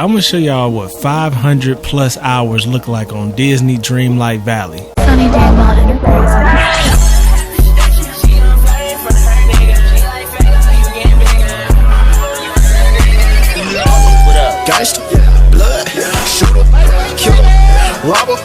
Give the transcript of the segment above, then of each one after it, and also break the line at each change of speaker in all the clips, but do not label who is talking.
I'm gonna show y'all what 500 plus hours look like on Disney Dreamlight Valley.
Sonny
Gangsta, blood, shooter, killer, robber,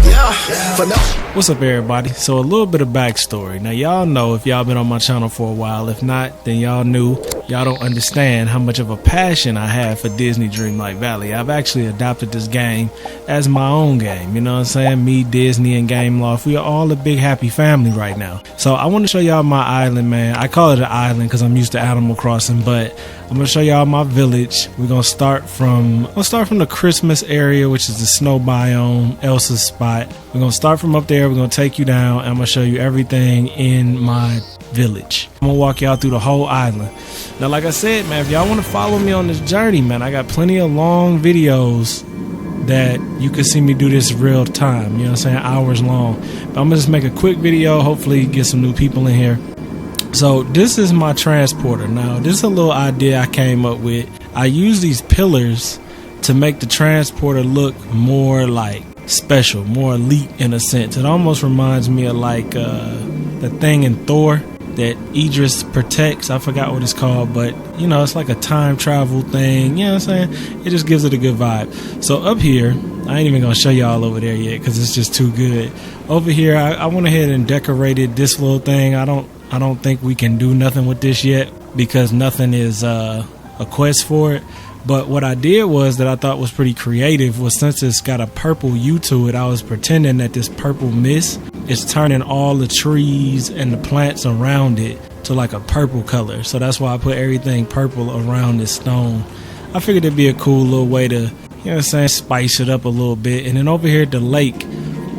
yeah, for no.
What's up, everybody? So a little bit of backstory. Now y'all know if y'all been on my channel for a while. If not, then y'all don't understand how much of a passion I have for Disney Dreamlight Valley. I've actually adopted this game as my own game. You know what I'm saying? Me, Disney, and Game Loft, we are all a big happy family right now. So I want to show y'all my island, man. I call it an island because I'm used to Animal Crossing, but I'm gonna show y'all my village. We're gonna start from the Christmas area, which is the snow biome, Elsa's spot. We're gonna start from up there. We're gonna take you down, and I'm gonna show you everything in my village. I'm gonna walk y'all through the whole island. Now, like I said, man, if y'all want to follow me on this journey, man, I got plenty of long videos that you can see me do this real time. You know what I'm saying? Hours long. But I'm gonna just make a quick video. Hopefully, get some new people in here. So this is my transporter. Now, this is a little idea I came up with. I use these pillars to make the transporter look more like special, more elite in a sense. It almost reminds me of like the thing in Thor that Idris protects. I forgot what it's called, but you know, it's like a time travel thing. You know what I'm saying? It just gives it a good vibe. So up here, I ain't even gonna show y'all over there yet because it's just too good. Over here, I went ahead and decorated this little thing. I don't think we can do nothing with this yet because nothing is a quest for it. But what I did was that I thought was pretty creative was since it's got a purple hue to it, I was pretending that this purple mist is turning all the trees and the plants around it to like a purple color. So that's why I put everything purple around this stone. I figured it'd be a cool little way to, you know what I'm saying, spice it up a little bit. And then over here at the lake,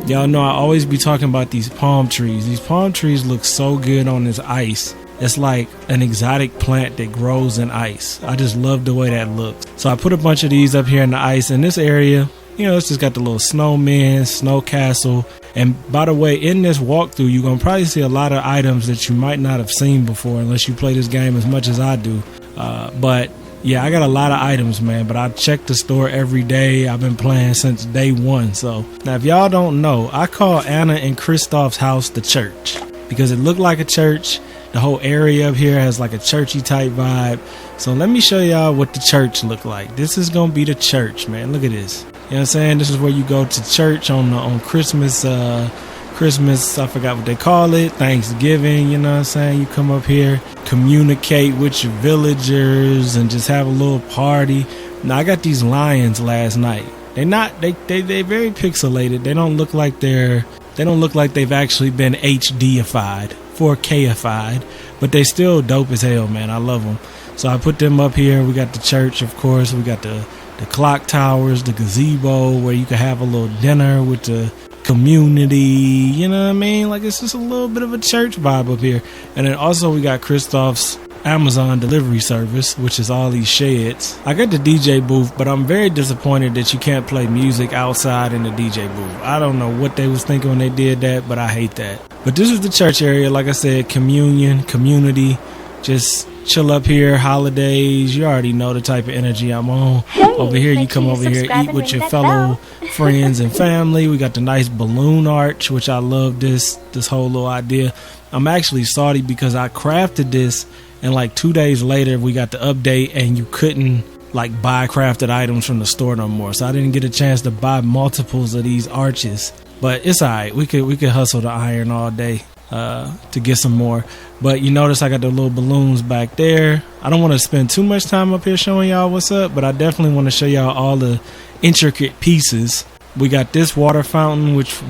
y'all know I always be talking about these palm trees. These palm trees look so good on this ice. It's like an exotic plant that grows in ice. I just love the way that looks. So I put a bunch of these up here in the ice in this area. You know, it's just got the little snowman, snow castle. And by the way, in this walkthrough, you're going to probably see a lot of items that you might not have seen before unless you play this game as much as I do. But yeah, I got a lot of items, man, but I check the store every day. I've been playing since day one. So now if y'all don't know, I call Anna and Kristoff's house the church because it looked like a church. The whole area up here has like a churchy type vibe. So let me show y'all what the church look like. This is gonna be the church, man. Look at this. You know what I'm saying? This is where you go to church on Christmas, I forgot what they call it, Thanksgiving. You know what I'm saying? You come up here, communicate with your villagers and just have a little party. Now I got these lions last night. They very pixelated. They don't look like they've actually been HDified, 4Kified, but they still dope as hell, man. I love them. So I put them up here. We got the church, of course. We got the clock towers, the gazebo where you can have a little dinner with the community. You know what I mean? Like it's just a little bit of a church vibe up here. And then also we got Kristoff's Amazon delivery service, which is all these sheds. I got the DJ booth, but I'm very disappointed that you can't play music outside in the DJ booth. I don't know what they was thinking when they did that, but I hate that. But this is the church area. Like I said, communion, community, just chill up here, holidays. You already know the type of energy I'm on. Over here, you come over here, eat with your fellow friends and family. We got the nice balloon arch, which I love this whole little idea. I'm actually salty because I crafted this and like 2 days later we got the update and you couldn't like buy crafted items from the store no more. So I didn't get a chance to buy multiples of these arches. But it's alright. We could hustle the iron all day to get some more. But you notice I got the little balloons back there. I don't want to spend too much time up here showing y'all what's up, but I definitely want to show y'all all the intricate pieces. We got this water fountain, which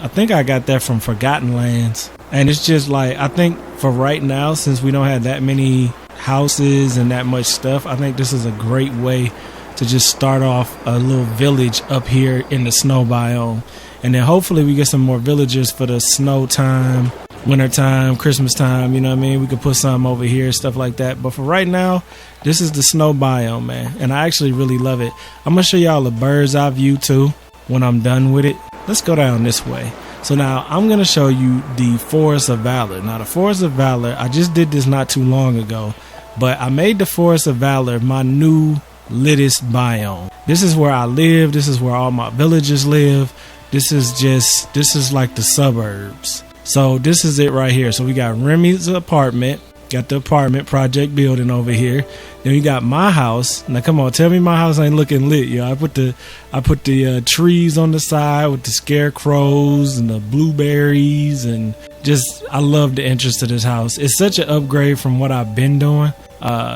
I think I got that from Forgotten Lands. And it's just like, I think for right now, since we don't have that many houses and that much stuff, I think this is a great way to just start off a little village up here in the snow biome. And then hopefully we get some more villagers for the snow time, winter time, Christmas time. You know what I mean? We could put some over here, stuff like that. But for right now, this is the snow biome, man. And I actually really love it. I'm going to show y'all a bird's eye view too when I'm done with it. Let's go down this way. So now I'm going to show you the Forest of Valor. Now the Forest of Valor, I just did this not too long ago, but I made the Forest of Valor my new littest biome This is where I live. This is where all my villagers live. This is like the suburbs. So this is it right here. So we got Remy's apartment. Got the apartment project building over here. Then we got my house. Now come on, tell me my house ain't looking lit, yo. I put the trees on the side with the scarecrows and the blueberries, and just I love the entrance to this house. It's such an upgrade from what I've been doing.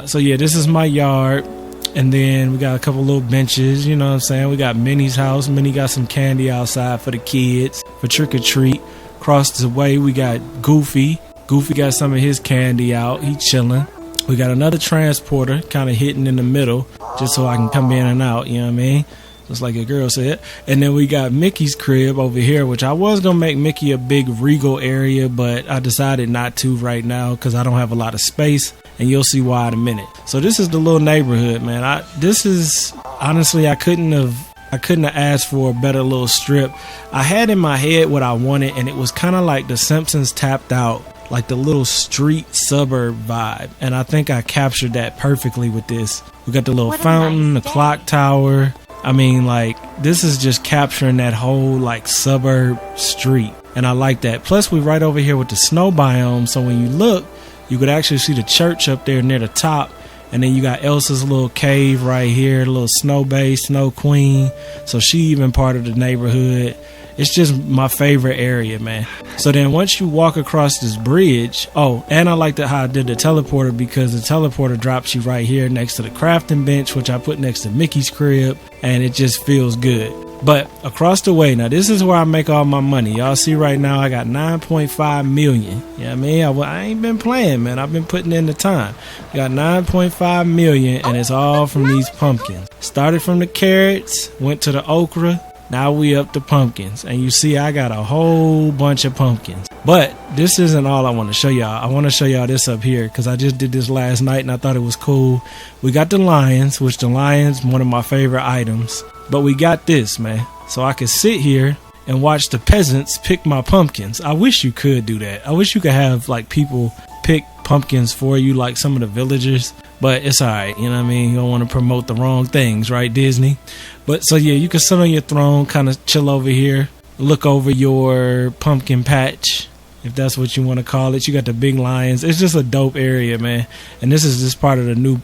So yeah, this is my yard. And then we got a couple little benches, you know what I'm saying? We got Minnie's house. Minnie got some candy outside for the kids for trick or treat. Across the way we got Goofy. Goofy got some of his candy out. He chilling. We got another transporter kind of hitting in the middle just so I can come in and out, you know what I mean? Just like your girl said. And then we got Mickey's crib over here, which I was going to make Mickey a big regal area, but I decided not to right now because I don't have a lot of space, and you'll see why in a minute. So this is the little neighborhood, man. This is, honestly, I couldn't have asked for a better little strip. I had in my head what I wanted, and it was kind of like The Simpsons tapped out, like the little street suburb vibe, and I think I captured that perfectly with this. We got the little fountain, the clock tower. I mean, like, this is just capturing that whole like suburb street, and I like that. Plus we right over here with the snow biome, so when you look, you could actually see the church up there near the top, and then you got Elsa's little cave right here, the little snow base, snow queen, so she even part of the neighborhood. It's just my favorite area, man. So then once you walk across this bridge, oh, and I like how I did the teleporter, because the teleporter drops you right here next to the crafting bench, which I put next to Mickey's crib, and it just feels good. But across the way, now this is where I make all my money. Y'all see right now I got 9.5 million. You know what I mean? I ain't been playing, man. I've been putting in the time. I got 9.5 million, and it's all from these pumpkins. Started from the carrots, went to the okra. Now we up to pumpkins, and you see I got a whole bunch of pumpkins. But this isn't all I want to show y'all. I want to show y'all this up here because I just did this last night and I thought it was cool. We got the lions, which the lions, one of my favorite items. But we got this, man. So I could sit here and watch the peasants pick my pumpkins. I wish you could do that. I wish you could have like people pick pumpkins for you, like some of the villagers. But it's alright, you know what I mean? You don't want to promote the wrong things, right, Disney? But so yeah, you can sit on your throne, kind of chill over here, look over your pumpkin patch, if that's what you want to call it. You got the big lions. It's just a dope area, man. And this is just part of the new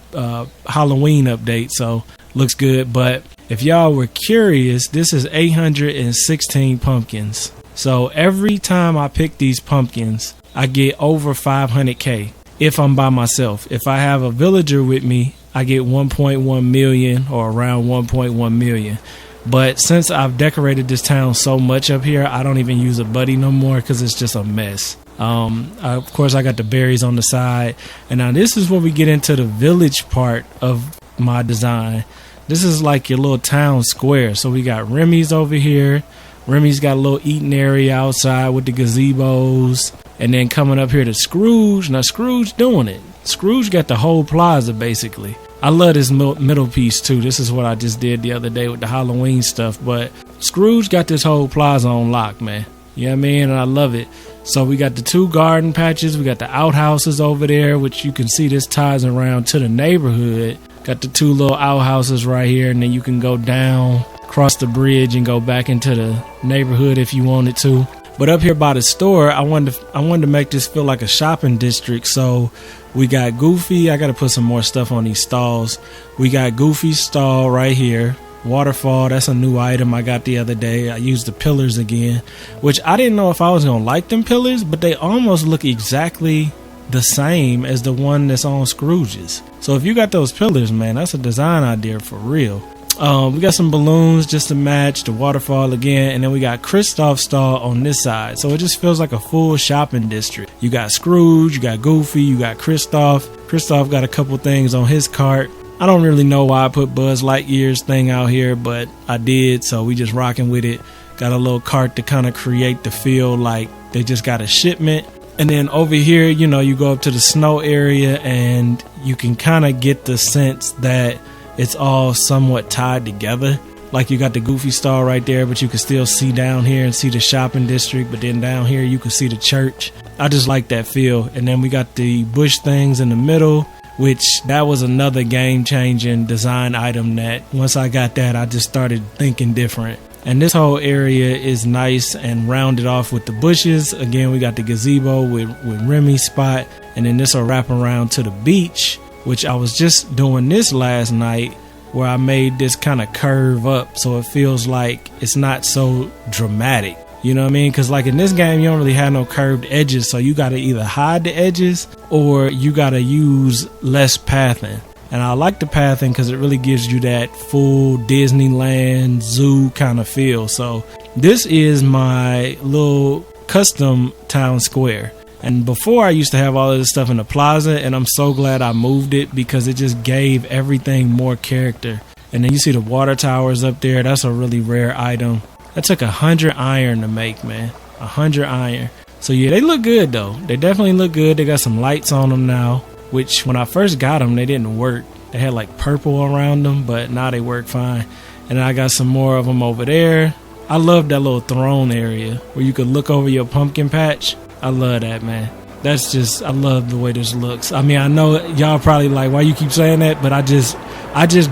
Halloween update, so looks good. But if y'all were curious, this is 816 pumpkins. So every time I pick these pumpkins, I get over 500k. If I'm by myself. If I have a villager with me, I get 1.1 million or around 1.1 million. But since I've decorated this town so much up here, I don't even use a buddy no more because it's just a mess. Of course, I got the berries on the side. And now this is where we get into the village part of my design. This is like your little town square. So we got Remy's over here. Remy's got a little eating area outside with the gazebos. And then coming up here to Scrooge. Now Scrooge doing it. Scrooge got the whole plaza basically. I love this middle piece too. This is what I just did the other day with the Halloween stuff. But Scrooge got this whole plaza on lock, man. You know what I mean? And I love it. So we got the 2 garden patches. We got the outhouses over there, which you can see this ties around to the neighborhood. Got the 2 little outhouses right here. And then you can go down, cross the bridge and go back into the neighborhood if you wanted to. But up here by the store, I wanted to make this feel like a shopping district. So we got Goofy. I got to put some more stuff on these stalls. We got Goofy's stall right here. Waterfall, that's a new item I got the other day. I used the pillars again, which I didn't know if I was going to like them pillars, but they almost look exactly the same as the one that's on Scrooge's. So if you got those pillars, man, that's a design idea for real. We got some balloons just to match the waterfall again, and then we got Kristoff's stall on this side. So it just feels like a full shopping district. You got Scrooge, you got Goofy, you got Kristoff. Kristoff got a couple things on his cart. I don't really know why I put Buzz Lightyear's thing out here, but I did, so we just rocking with it. Got a little cart to kind of create the feel like they just got a shipment. And then over here, you know, you go up to the snow area and you can kind of get the sense that it's all somewhat tied together. Like you got the Goofy stall right there, but you can still see down here and see the shopping district. But then down here, you can see the church. I just like that feel. And then we got the bush things in the middle. which that was another game-changing design item that once I got that, I just started thinking different. And this whole area is nice and rounded off with the bushes. Again, we got the gazebo with Remy's spot, and then this will wrap around to the beach, which I was just doing this last night, where I made this kind of curve up so it feels like it's not so dramatic. You know what I mean? Because like in this game, you don't really have no curved edges, so you got to either hide the edges or you got to use less pathing. And I like the pathing because it really gives you that full Disneyland zoo kind of feel. So this is my little custom town square. And before, I used to have all of this stuff in the plaza, and I'm so glad I moved it because it just gave everything more character. And then you see the water towers up there. That's a really rare item. That took 100 iron to make, man. 100 iron. So yeah, they look good though. They definitely look good. They got some lights on them now, which when I first got them, they didn't work. They had like purple around them, but now they work fine. And I got some more of them over there. I love that little throne area where you could look over your pumpkin patch. I love that, man. That's just, I love the way this looks. I mean, I know y'all probably like, why you keep saying that? But I just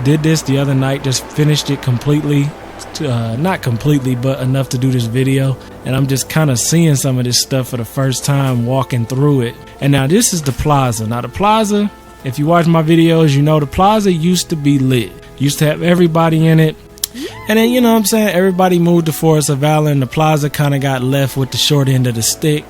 did this the other night, just finished it completely. Not completely, but enough to do this video. And I'm just kind of seeing some of this stuff for the first time, walking through it. And now this is the plaza. Now the plaza, if you watch my videos, you know the plaza used to be lit. Used to have everybody in it. And then, you know what I'm saying, everybody moved to Forest of Valor, and the plaza kind of got left with the short end of the stick.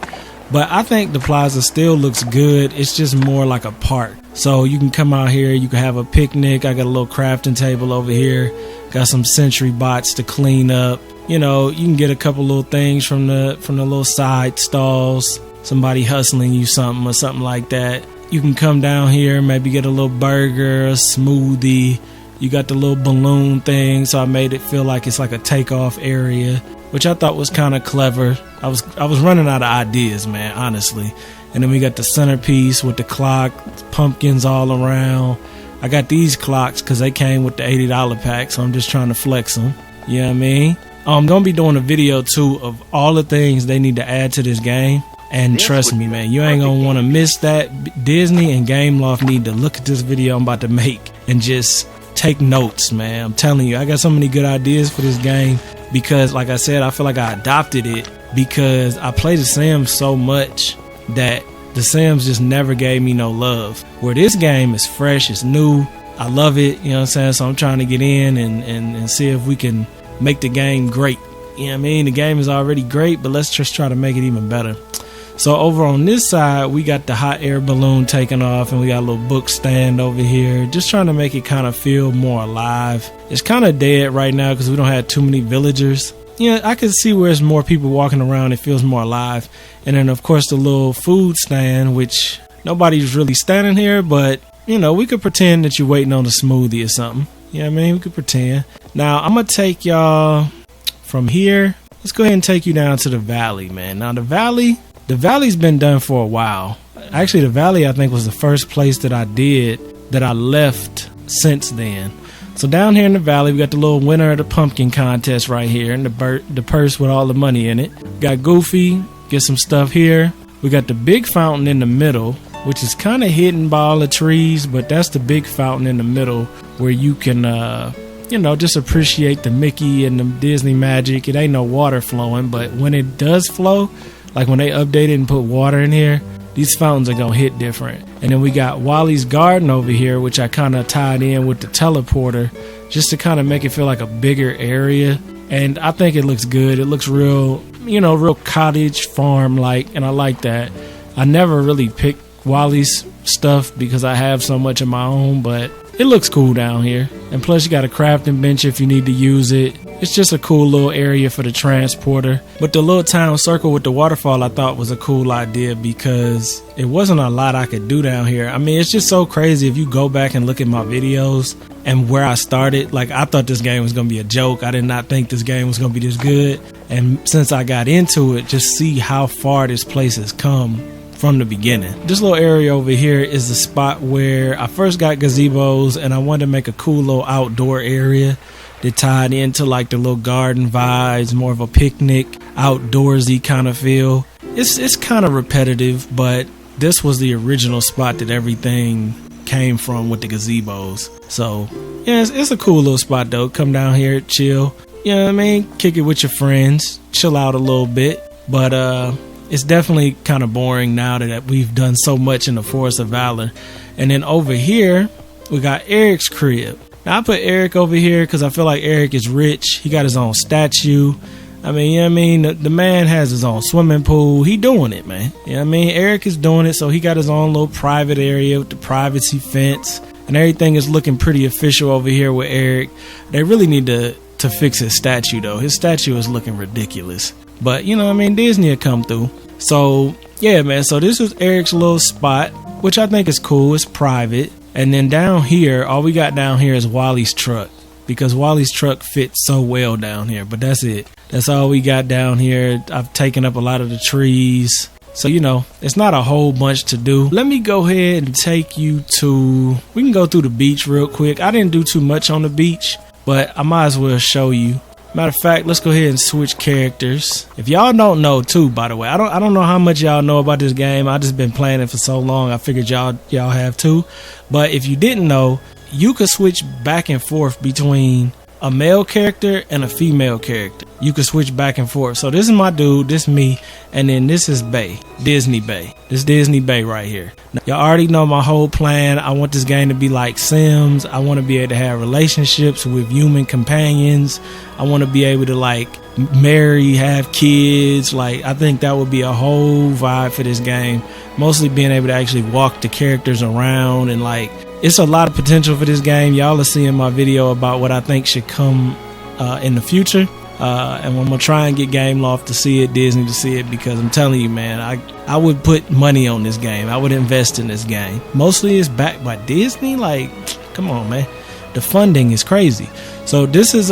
But I think the plaza still looks good. It's just more like a park. So you can come out here, you can have a picnic. I got a little crafting table over here. Got some sentry bots to clean up. You know, you can get a couple little things from the little side stalls. Somebody hustling you something or something like that. You can come down here, maybe get a little burger, a smoothie. You got the little balloon thing, so I made it feel like it's like a takeoff area, which I thought was kind of clever. I was running out of ideas, man, honestly. And then we got the centerpiece with the clock, pumpkins all around. I got these clocks because they came with the $80 pack, so I'm just trying to flex them. You know what I mean? I'm going to be doing a video, too, of all the things they need to add to this game. And trust me, man, you ain't going to want to miss that. Disney and Gameloft need to look at this video I'm about to make and just take notes, man. I'm telling you, I got so many good ideas for this game because, like I said, I feel like I adopted it because I play The Sims so much that The Sims just never gave me no love. Where this game is fresh, it's new, I love it, you know what I'm saying? So I'm trying to get in and see if we can make the game great. You know what I mean? The game is already great, but let's just try to make it even better. So over on this side, we got the hot air balloon taking off, and we got a little book stand over here, just trying to make it kind of feel more alive. It's kind of dead right now because we don't have too many villagers. Yeah, I can see where there's more people walking around. It feels more alive. And then, of course, the little food stand, which nobody's really standing here, but, you know, we could pretend that you're waiting on a smoothie or something. You know what I mean? We could pretend. Now, I'm going to take y'all from here. Let's go ahead and take you down to the valley, man. Now, the valley's been done for a while. Actually, the valley, I think, was the first place that I left since then. So down here in the valley, we got the little winner of the pumpkin contest right here, and the purse with all the money in it. Got Goofy, get some stuff here. We got the big fountain in the middle, which is kind of hidden by all the trees, but that's the big fountain in the middle where you can, you know, just appreciate the Mickey and the Disney magic. It ain't no water flowing, but when it does flow, like when they update it and put water in here, these fountains are going to hit different. And then we got Wally's Garden over here, which I kind of tied in with the teleporter just to kind of make it feel like a bigger area. And I think it looks good. It looks real, you know, real cottage farm-like, and I like that. I never really picked Wally's stuff because I have so much of my own, but it looks cool down here. And plus you got a crafting bench if you need to use it. It's just a cool little area for the transporter. But the little town circle with the waterfall I thought was a cool idea because it wasn't a lot I could do down here. I mean, it's just so crazy if you go back and look at my videos and where I started. Like, I thought this game was going to be a joke. I did not think this game was going to be this good. And since I got into it, just see how far this place has come from the beginning. This little area over here is the spot where I first got gazebos, and I wanted to make a cool little outdoor area that tied into like the little garden vibes, more of a picnic, outdoorsy kind of feel. It's kind of repetitive, but this was the original spot that everything came from with the gazebos. So yeah, it's a cool little spot though. Come down here, chill. You know what I mean? Kick it with your friends, chill out a little bit. But it's definitely kind of boring now that we've done so much in the Forest of Valor. And then over here, we got Eric's crib. Now I put Eric over here because I feel like Eric is rich. He got his own statue. I mean, you know what I mean? The man has his own swimming pool. He doing it, man. You know what I mean? Eric is doing it, so he got his own little private area with the privacy fence. And everything is looking pretty official over here with Eric. They really need to fix his statue, though. His statue is looking ridiculous. But, you know what I mean? Disney will come through. So, yeah, man. So this is Eric's little spot, which I think is cool. It's private. And then down here, all we got down here is Wally's truck. Because Wally's truck fits so well down here. But that's it. That's all we got down here. I've taken up a lot of the trees. So, you know, it's not a whole bunch to do. Let me go ahead and take you to... We can go through the beach real quick. I didn't do too much on the beach, but I might as well show you. Matter of fact, let's go ahead and switch characters. If y'all don't know too, by the way, I don't know how much y'all know about this game. I just been playing it for so long. I figured y'all have too. But if you didn't know, you could switch back and forth between a male character and a female character. You could switch back and forth. So this is my dude, this me, and then this is Bay, Disney Bay. This Disney Bay right here. Now, y'all already know my whole plan. I want this game to be like Sims. I want to be able to have relationships with human companions. I want to be able to like marry, have kids. Like, I think that would be a whole vibe for this game. Mostly being able to actually walk the characters around, and like, it's a lot of potential for this game. Y'all are seeing my video about what I think should come in the future. And I'm going to try and get Game Loft to see it, Disney to see it, because I'm telling you, man, I would put money on this game. I would invest in this game. Mostly it's backed by Disney. Like, come on, man. The funding is crazy. So this is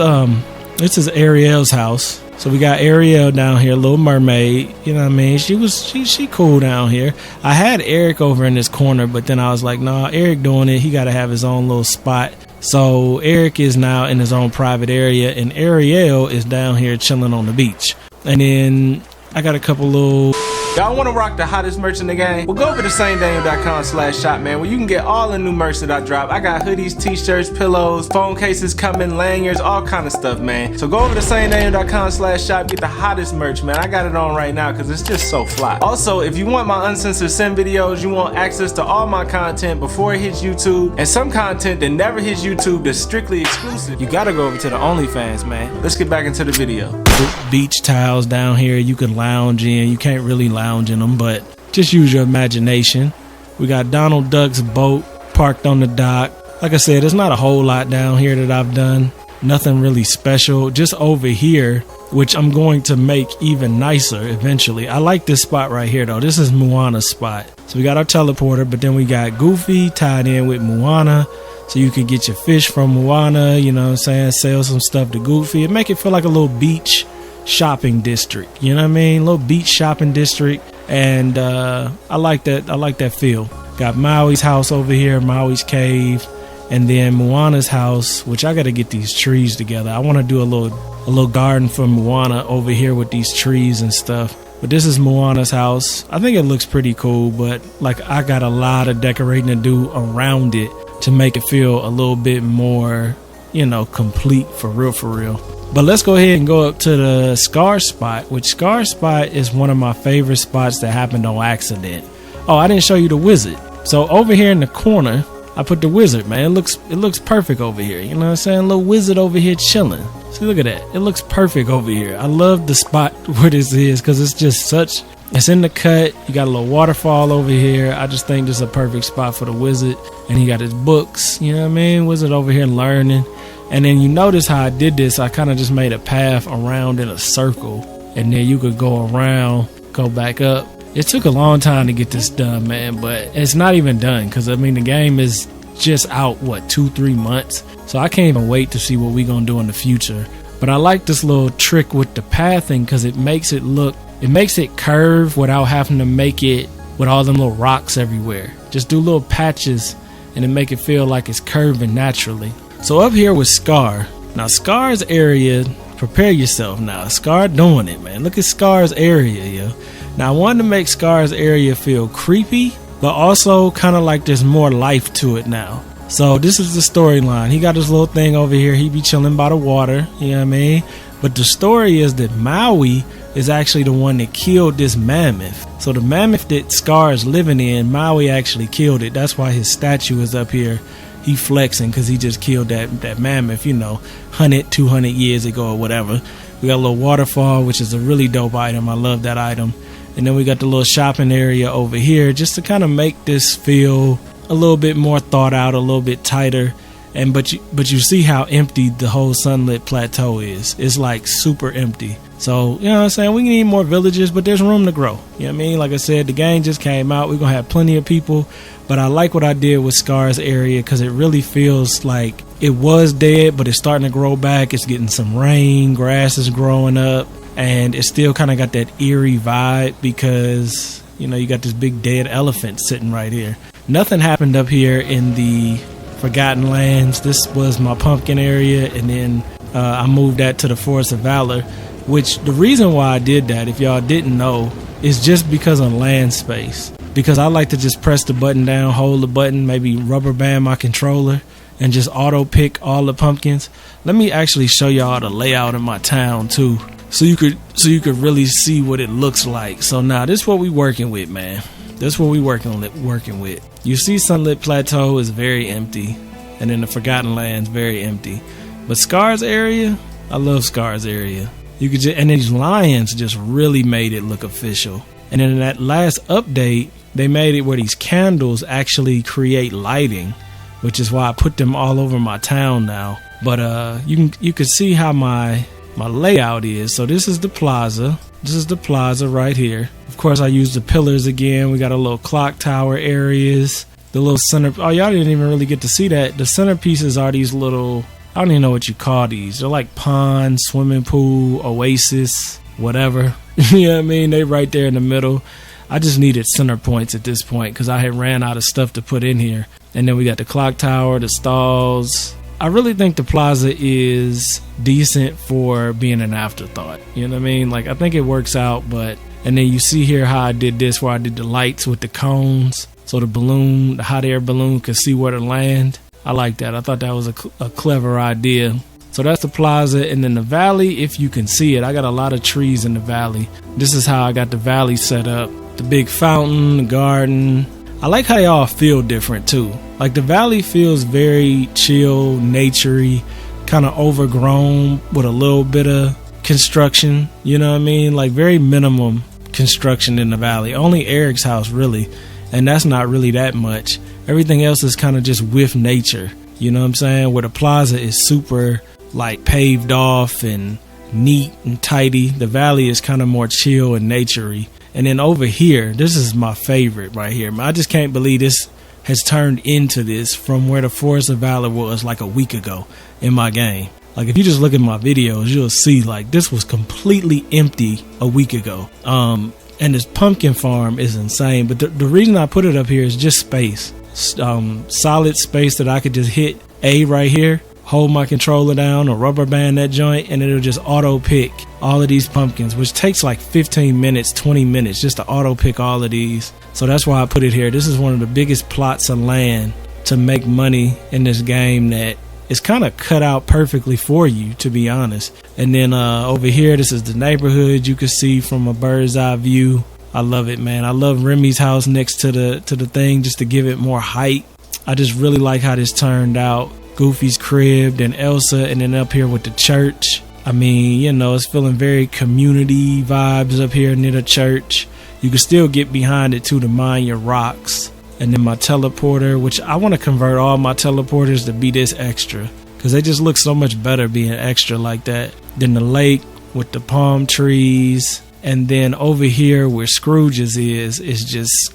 Ariel's house. So we got Ariel down here, Little Mermaid. You know what I mean? She cool down here. I had Eric over in this corner, but then I was like, nah, Eric doing it. He got to have his own little spot. So Eric is now in his own private area, and Ariel is down here chilling on the beach. And then I got a couple little... Y'all want to rock the hottest merch in the game? Well, go over to SaneDaniel.com/shop, man, where you can get all the new merch that I drop. I got hoodies, t-shirts, pillows, phone cases coming, lanyards, all kind of stuff, man. So go over to SaneDaniel.com/shop, get the hottest merch, man. I got it on right now because it's just so fly. Also, if you want my uncensored sim videos, you want access to all my content before it hits YouTube, and some content that never hits YouTube that's strictly exclusive, you gotta go over to the OnlyFans, man. Let's get back into the video. Beach towels down here you can lounge in. You can't really lounge in them, but just use your imagination. We got Donald Duck's boat parked on the dock. Like I said, there's not a whole lot down here that I've done. Nothing really special. Just over here, which I'm going to make even nicer eventually. I like this spot right here though. This is Moana's spot. So we got our teleporter, but then we got Goofy tied in with Moana. So you could get your fish from Moana, you know what I'm saying, sell some stuff to Goofy, and make it feel like a little beach shopping district, you know what I mean? Little beach shopping district. And I like that feel. Got Maui's house over here, Maui's cave, and then Moana's house, which I gotta get these trees together. I want to do a little garden for Moana over here with these trees and stuff. But this is Moana's house. I think it looks pretty cool, but like, I got a lot of decorating to do around it to make it feel a little bit more, you know, complete for real. But let's go ahead and go up to the Scar spot, which Scar spot is one of my favorite spots that happened on accident. Oh, I didn't show you the wizard. So over here in the corner, I put the wizard, man. It looks perfect over here. You know what I'm saying? Little wizard over here chilling. See, look at that. It looks perfect over here. I love the spot where this is because it's just such... It's in the cut. You got a little waterfall over here. I just think this is a perfect spot for the wizard. And he got his books. You know what I mean? Wizard over here learning. And then you notice how I did this. I kind of just made a path around in a circle. And then you could go around, go back up. It took a long time to get this done, man. But it's not even done. Because, I mean, the game is just out, what, 2-3 months? So I can't even wait to see what we're going to do in the future. But I like this little trick with the pathing because it makes it look... It makes it curve without having to make it with all them little rocks everywhere. Just do little patches and it make it feel like it's curving naturally. So up here with Scar. Now Scar's area, prepare yourself now. Scar doing it, man. Look at Scar's area, yo. Now I wanted to make Scar's area feel creepy, but also kind of like there's more life to it now. So this is the storyline. He got this little thing over here. He be chilling by the water, you know what I mean? But the story is that Maui is actually the one that killed this mammoth. So the mammoth that Scar is living in, Maui actually killed it. That's why his statue is up here. He flexing because he just killed that mammoth, 100, 200 years ago or whatever. We got a little waterfall, which is a really dope item. I love that item. And then we got the little shopping area over here just to kind of make this feel a little bit more thought out, a little bit tighter. But you see how empty the whole Sunlit Plateau is. It's like super empty. So, you know what I'm saying? We need more villages, but there's room to grow. You know what I mean? Like I said, the game just came out. We're going to have plenty of people. But I like what I did with Scar's area because it really feels like it was dead, but it's starting to grow back. It's getting some rain. Grass is growing up. And it still kind of got that eerie vibe because, you got this big dead elephant sitting right here. Nothing happened up here in the Forgotten Lands. This was my pumpkin area, and then I moved that to the Forest of Valor, which the reason why I did that, if y'all didn't know, is just because of land space. Because I like to just press the button down, hold the button, maybe rubber band my controller, and just auto pick all the pumpkins. Let me actually show y'all the layout of my town too, so you could really see what it looks like. So now this is what we working with, man. That's what we working with. You see Sunlit Plateau is very empty, and then the Forgotten Lands very empty. But Scar's area, I love Scar's area. And these lions just really made it look official. And then in that last update, they made it where these candles actually create lighting, which is why I put them all over my town now. But you can see how my layout is. So this is the plaza. This is the plaza right here. Of course, I used the pillars again. We got a little clock tower areas. The little center. Oh, y'all didn't even really get to see that. The centerpieces are these little, I don't even know what you call these. They're like pond, swimming pool, oasis, whatever. You know what I mean? They right there in the middle. I just needed center points at this point because I had ran out of stuff to put in here. And then we got the clock tower, the stalls. I really think the plaza is decent for being an afterthought. You know what I mean? Like, I think it works out, and then you see here how I did this, where I did the lights with the cones. So the hot air balloon could see where to land. I like that. I thought that was a clever idea. So that's the plaza. And then the valley, if you can see it, I got a lot of trees in the valley. This is how I got the valley set up. The big fountain, the garden. I like how they all feel different too. Like the valley feels very chill, naturey, kind of overgrown with a little bit of construction. You know what I mean? Like very minimum construction in the valley. Only Eric's house really, and that's not really that much. Everything else is kind of just with nature. You know what I'm saying? Where the plaza is super like paved off and neat and tidy. The valley is kind of more chill and naturey. And then over here, this is my favorite right here. I just can't believe this has turned into this from where the Forest of Valor was like a week ago in my game. Like if you just look at my videos, you'll see like this was completely empty a week ago. And this pumpkin farm is insane. But the reason I put it up here is just space. Solid space that I could just hit A right here, hold my controller down or rubber band that joint, and it'll just auto pick all of these pumpkins, which takes like 15 minutes, 20 minutes just to auto pick all of these. So that's why I put it here. This is one of the biggest plots of land to make money in this game that is kind of cut out perfectly for you, to be honest. And then over here, this is the neighborhood you can see from a bird's eye view. I love it, man. I love Remy's house next to the thing just to give it more height. I just really like how this turned out. Goofy's crib, then Elsa, and then up here with the church. I mean, you know, it's feeling very community vibes up here near the church. You can still get behind it too to mine your rocks. And then my teleporter, which I want to convert all my teleporters to be this extra because they just look so much better being extra like that. Then the lake with the palm trees. And then over here where Scrooge's is just,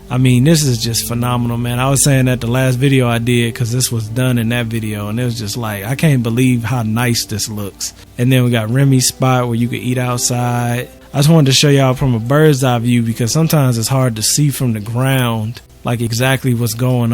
I mean, this is just phenomenal, man. I was saying that the last video I did because this was done in that video, and it was just like, I can't believe how nice this looks. And then we got Remy's spot where you can eat outside. I just wanted to show y'all from a bird's eye view because sometimes it's hard to see from the ground like exactly what's going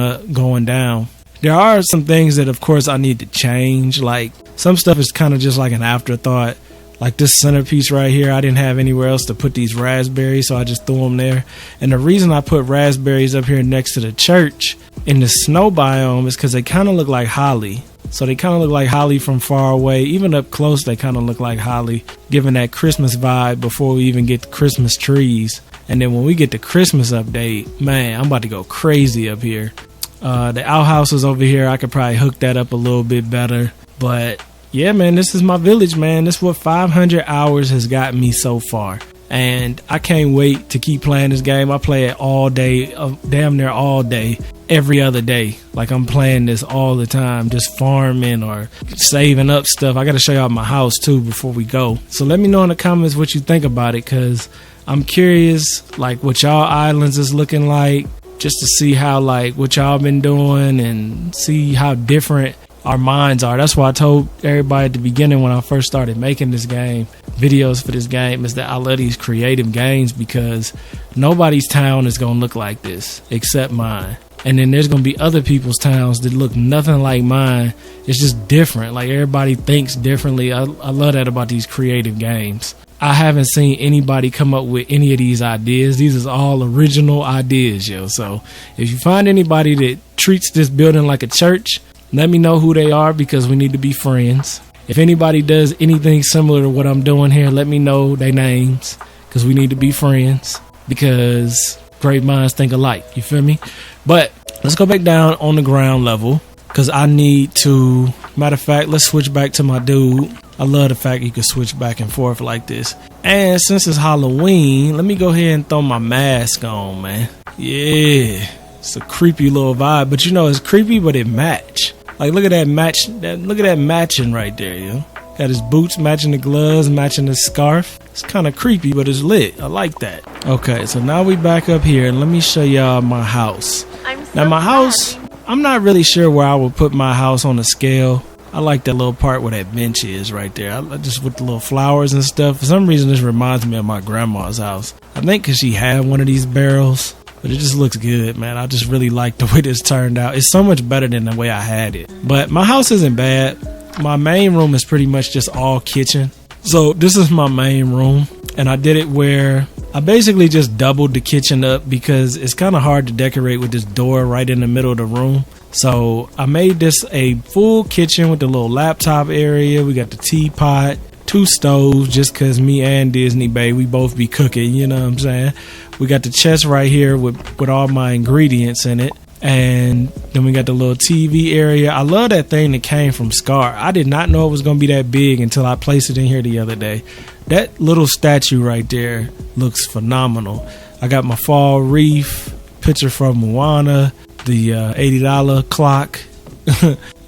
down. There are some things that of course I need to change. Like some stuff is kind of just like an afterthought, Like this centerpiece right here, I didn't have anywhere else to put these raspberries, so I just threw them there. And the reason I put raspberries up here next to the church in the snow biome is because they kind of look like holly. So they kind of look like holly from far away. Even up close, they kind of look like holly, giving that Christmas vibe before we even get the Christmas trees. And then when we get the Christmas update, man, I'm about to go crazy up here. The outhouse is over here. I could probably hook that up a little bit better. But yeah, man, this is my village, man. This is what 500 hours has got me so far. And I can't wait to keep playing this game. I play it all day, damn near all day, every other day. Like I'm playing this all the time, just farming or saving up stuff. I got to show y'all my house too before we go. So let me know in the comments what you think about it, because I'm curious like what y'all islands is looking like, just to see how like what y'all been doing and see how different our minds are. That's why I told everybody at the beginning when I first started making this game, videos for this game, is that I love these creative games because nobody's town is going to look like this except mine. And then there's going to be other people's towns that look nothing like mine. It's just different. Like everybody thinks differently. I love that about these creative games. I haven't seen anybody come up with any of these ideas. These is all original ideas, yo. So if you find anybody that treats this building like a church, let me know who they are, because we need to be friends. If anybody does anything similar to what I'm doing here, let me know their names, because we need to be friends, because great minds think alike. You feel me? But let's go back down on the ground level, because I need to, matter of fact, let's switch back to my dude. I love the fact you can switch back and forth like this. And since it's Halloween, let me go ahead and throw my mask on, man. Yeah, it's a creepy little vibe, but you know, it's creepy, but it match. Like, look at that match. Look at that matching right there, yo. Got his boots matching the gloves, matching the scarf. It's kind of creepy, but it's lit. I like that. Okay, so now we back up here, and let me show y'all my house. Now, my house, I'm not really sure where I would put my house on the scale. I like that little part where that bench is right there. I just with the little flowers and stuff. For some reason, this reminds me of my grandma's house. I think because she had one of these barrels. But it just looks good, man. I just really like the way this turned out. It's so much better than the way I had it. But my house isn't bad. My main room is pretty much just all kitchen. So this is my main room. And I did it where I basically just doubled the kitchen up, because it's kind of hard to decorate with this door right in the middle of the room. So I made this a full kitchen with the little laptop area. We got the teapot, 2 stoves, just because me and Disney Bay, we both be cooking, you know what I'm saying? We got the chest right here with all my ingredients in it. And then we got the little TV area. I love that thing that came from Scar. I did not know it was going to be that big until I placed it in here the other day. That little statue right there looks phenomenal. I got my fall wreath, picture from Moana, the $80 clock,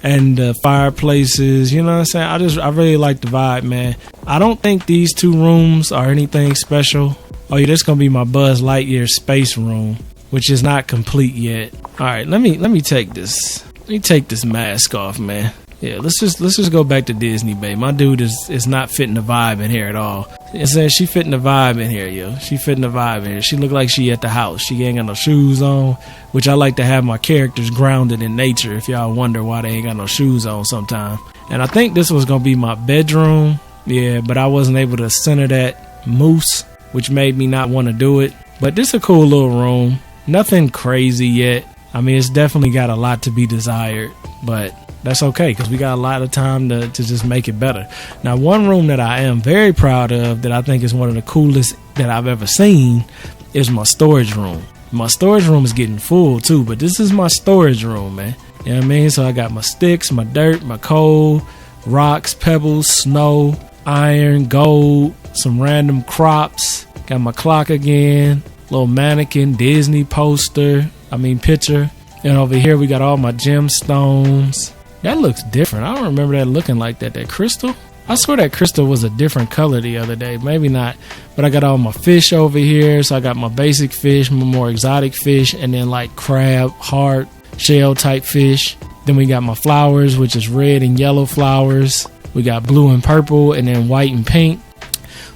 and the fireplaces. You know what I'm saying? I really like the vibe, man. I don't think these 2 rooms are anything special. Oh yeah, this gonna be my Buzz Lightyear space room, which is not complete yet. All right, let me take this. Let me take this mask off, man. Yeah, let's just go back to Disney Bay. My dude is not fitting the vibe in here at all. It says she fitting the vibe in here, yo. She fitting the vibe in here. She look like she at the house. She ain't got no shoes on, which I like to have my characters grounded in nature. If y'all wonder why they ain't got no shoes on sometime. And I think this was gonna be my bedroom. Yeah, but I wasn't able to center that moose, which made me not want to do it. But this is a cool little room. Nothing crazy yet. I mean, it's definitely got a lot to be desired, but that's okay, because we got a lot of time to just make it better. Now, one room that I am very proud of, that I think is one of the coolest that I've ever seen, is my storage room. My storage room is getting full too, but this is my storage room, man. You know what I mean? So I got my sticks, my dirt, my coal, rocks, pebbles, snow, iron, gold, some random crops. Got my clock again, little mannequin, Disney picture. And over here we got all my gemstones. That looks different. I don't remember that looking like that. That crystal? I swear that crystal was a different color the other day. Maybe not. But I got all my fish over here. So I got my basic fish, my more exotic fish, and then like crab, hard shell type fish. Then we got my flowers, which is red and yellow flowers. We got blue and purple, and then white and pink.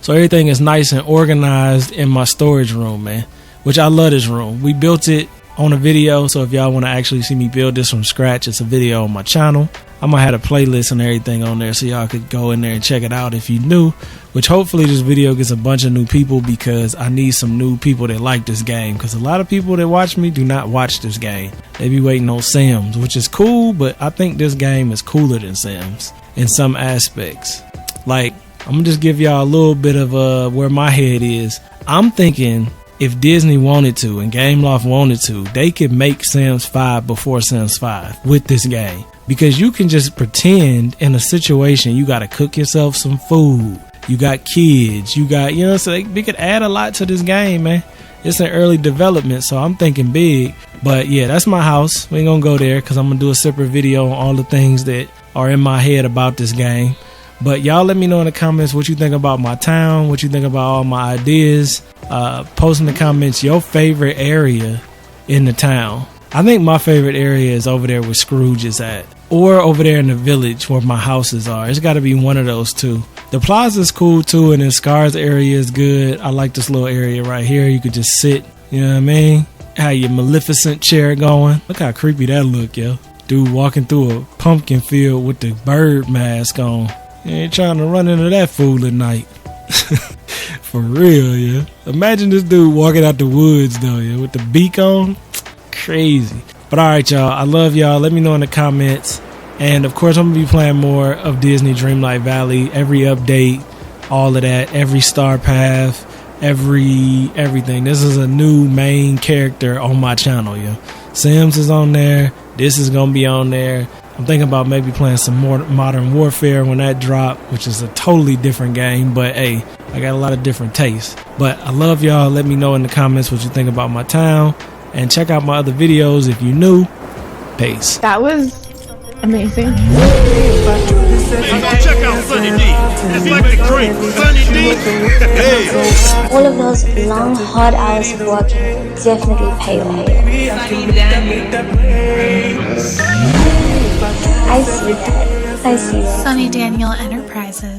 So everything is nice and organized in my storage room, man. Which I love this room. We built it on a video. So if y'all want to actually see me build this from scratch, it's a video on my channel. I'm gonna have a playlist and everything on there so y'all could go in there and check it out if you new, which hopefully this video gets a bunch of new people, because I need some new people that like this game, because a lot of people that watch me do not watch this game. They be waiting on Sims, which is cool, but I think this game is cooler than Sims in some aspects. Like, I'm gonna just give y'all a little bit of where my head is. I'm thinking if Disney wanted to and Gameloft wanted to, they could make Sims 5 before Sims 5 with this game. Because you can just pretend in a situation you gotta cook yourself some food. You got kids, you got, you know, so we could add a lot to this game, man. It's an early development, so I'm thinking big. But yeah, that's my house. We ain't gonna go there because I'm gonna do a separate video on all the things that are in my head about this game. But y'all let me know in the comments what you think about my town, what you think about all my ideas. Post in the comments your favorite area in the town. I think my favorite area is over there where Scrooge is at, or over there in the village where my houses are. It's got to be one of those two. The Plaza is cool too, and then Scar's area is good. I like this little area right here. You could just sit, you know what I mean? Have your Maleficent chair going. Look how creepy that look, yo. Dude walking through a pumpkin field with the bird mask on. You ain't trying to run into that fool at night. For real, yeah. Imagine this dude walking out the woods though, yeah, with the beak on. Crazy. But alright, y'all, I love y'all. Let me know in the comments. And of course, I'm gonna be playing more of Disney Dreamlight Valley. Every update, all of that, every star path, everything. This is a new main character on my channel, yo. Sims is on there. This is gonna be on there. I'm thinking about maybe playing some more Modern Warfare when that drop, which is a totally different game. But hey, I got a lot of different tastes. But I love y'all. Let me know in the comments what you think about my town. And check out my other videos if you're new. Peace.
That was amazing.
Hey, go check out Sunny D. It's like the great Sunny D. Hey.
All of those long, hard hours of working definitely pay off. I see that.
Sunny Daniel Enterprises.